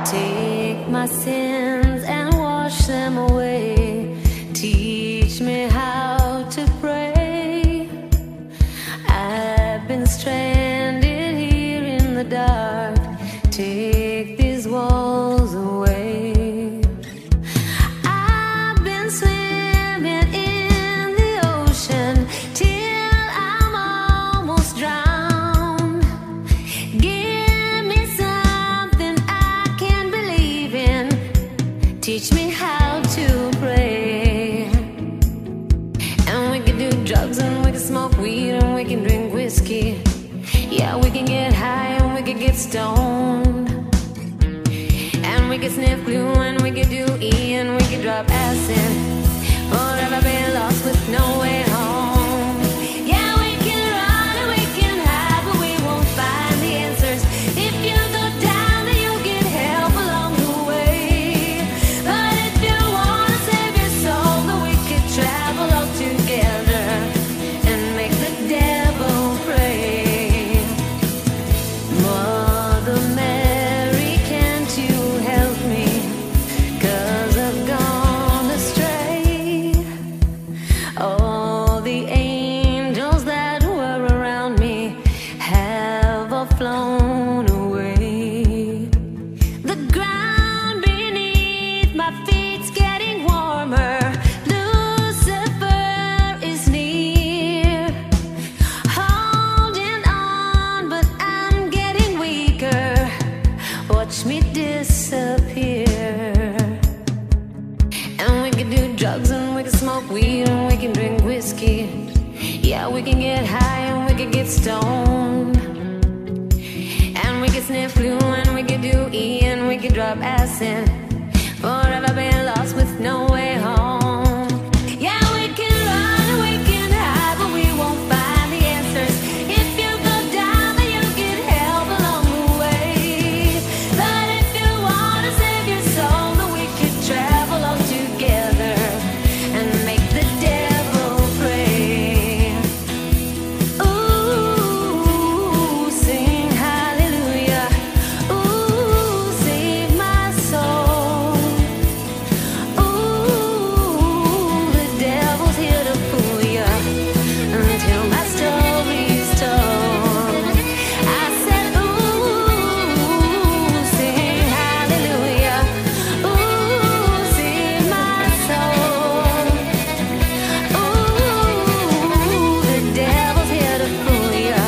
Take my sins and wash them away. Teach me how to pray. I've been stranded here in the dark. Take these walls away. I've been swimming in the ocean till I'm almost drowned. Give me something I can believe in. Teach me how to pray. And we can do drugs and we can smoke weed and we can drink whiskey. Yeah, we can get high and we can get stoned. And we can sniff glue and we can do E and we can drop acid. Forever be lost with no way home. Yeah, we can run and we can hide, but we won't find the answers. If you go down, then you'll get help along the way. But if you wanna save your soul, then we could travel all together and make the devil pray. Mother Mary, can't you help me? 'Cause I've gone astray. All the angels that were around me have all flown away. The ground beneath my feet's getting warmer. Lucifer is near. Holding on, but I'm getting weaker. Watch me disappear. And we can do drugs and we can smoke weed and we can drink whiskey. Yeah, we can get high and we can get stoned. And we can sniff glue and we can do E and we can drop acid. Forever been lost with no way home. Yeah, we can run and we can hide, but we won't find the answers. If you go down, then you'll get help along the way. But if you wanna save your soul, then we could travel all together and make the devil pray. Ooh, sing hallelujah. Ooh, save my soul. Ooh, the devil's here to fool ya until my story's told. I said, ooh, sing hallelujah. Ooh, save my soul. Ooh, the devil's here to fool ya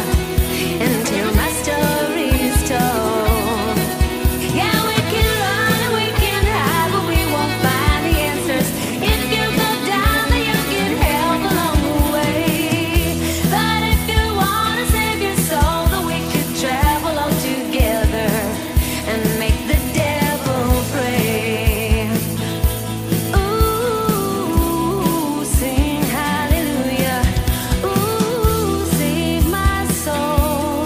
until my story's told. Yeah, we can run and we can hide, but we won't find the answers. If you go down, then you'll get help along the way. But if you wanna save your soul, then we could travel all together and make the devil pray. Ooh, sing hallelujah. Ooh, save my soul.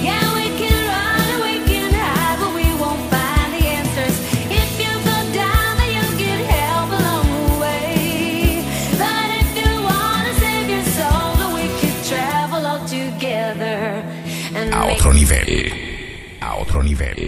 Yeah, we can run and we can hide, but we won't find the answers. If you go down, then you'll get help along the way. But if you wanna save your soul, then we could travel all together and A make otro nivel. A otro nivel.